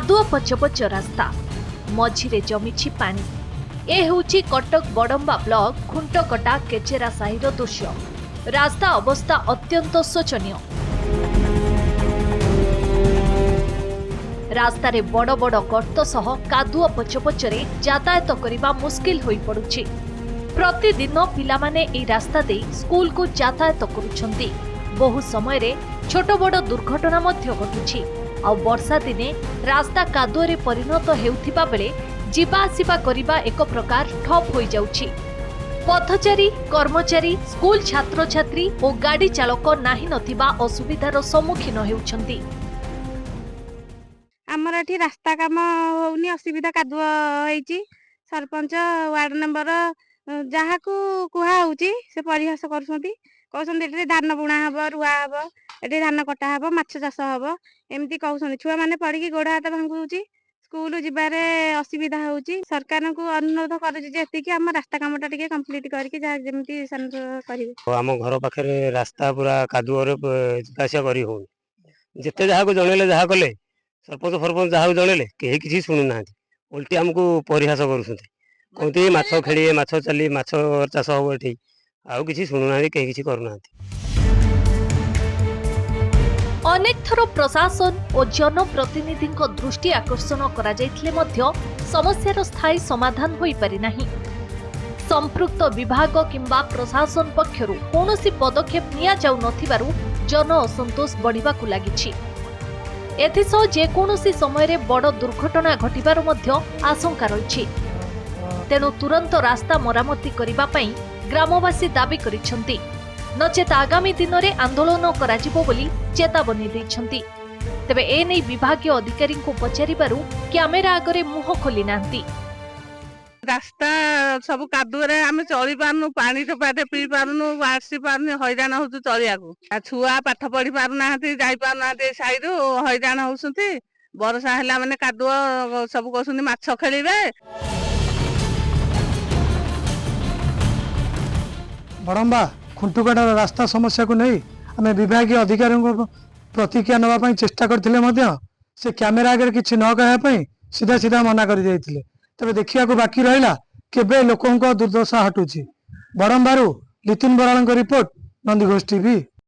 कादुआ पचपच रास्ता मझिरे जमिछि पानी। ए हेउछि कटक बडम्बा ब्लॉक खुंटकटा केचेरा साहिर दृश्य। रास्ता अवस्था अत्यंत शोचनीय। रास्तारे बड़ बड़ गर्त सह कादुआ पचपचरे यातायात करिबा मुस्किल होई पडुछि। प्रतिदिन पिलामाने ए रास्ता दे स्कूल को यातायात करुछंती। बहु समय रे छोट बड़ दुर्घटना मध्य घटुछि। आ वर्षा दिने रास्ता कादुअरे परिणत हेउथिबा बेले जीवा आसिबा करिबा एक प्रकार ठप होई जाउछि। पथचारी कर्मचारी स्कूल छात्र छात्री और गाड़ी चालक नाही नथिबा असुविधार सम्मुखीन हेउछंती। आमर एठी रास्ता काम होउनी असुविधा कादुआ होईची। सरपंच वार्ड नंबर जहाँ को कुहा होउची से परिहास करछंती। कहउछंती एठी धान बुणा हबो रुआ हबो एठी धान कटा हबो माछ चाष हबो एमती कहउछंती। छुआ माने पढ़ी गोड़ हाथ भांगुची स्कूल जिबारे असुविधा होउची। सरकार को अनुरोध करूची जे एतिकी हम रास्ता कामटा टिके कंप्लीट करके जा जेमती सन करिवे। हम घर पाखे रास्ता पूरा कादुअरे जिबासिया करी होउनी। जेते जहाँ को जणेले जहाँ कले सरपंच फरपंच जहाँ जणेले केही किछि सुनु नाहांती। उल्टी हमको परिहास करूछंती। कहते माछ खेलिए माछ चली माछ चाष हबो एठी आउ किछि सुनु नाहांती केही किछि करू नाहांती। अनेक थर प्रशासन और जनप्रतिनिधि दृष्टि आकर्षण करा जायथिले मध्य समस्यार स्थायी समाधान होई पारि नाही। संपृक्त विभाग किंबा प्रशासन पक्षरु कोनोसी पदक्षेप निया जाउ नथिबारु जन असंतोष बढ़िबाकु लागिछि। एथिसह जेकोनोसी समय बड़ दुर्घटना घटिबार मध्य आशंका रहिछि। तेणु तुरंत रास्ता मरामती करिबा पई ग्रामवासी दाबी करिसंती। नचेत आगामी दिन में आंदोलन कराजिबो बोली चेतावनी दैछंती। तेबे ए नै विभागीय अधिकारी को पचारिबारु कैमेरा आगरे मुह खोली नांती। रास्ता सब कादुअरे आमे चली पारनु पानी टोपाटे पी पारनु आसी पारनु हैरान होतु चलियाकू। छुआ पाठ पढ़ी पारु नाहांती जाई पारु नाहांती साइडु हैरान होउसंती। वर्षा हैला माने कादुआ सब कहउसंती माछ खेलिबे। बड़म्बा खुंटुकाटार रास्ता समस्या को नहीं आम विभागीय अधिकारी प्रतिक्रिया नापी चेष्टा करते से कैमेरा आगे किसी न कहवाई सीधा सीधा मना कर तेज देखा बाकी रहा केबे लोकों दुर्दशा हटुची। बड़म्बारू लितिन बराल रिपोर्ट नंदीघोष टीवी।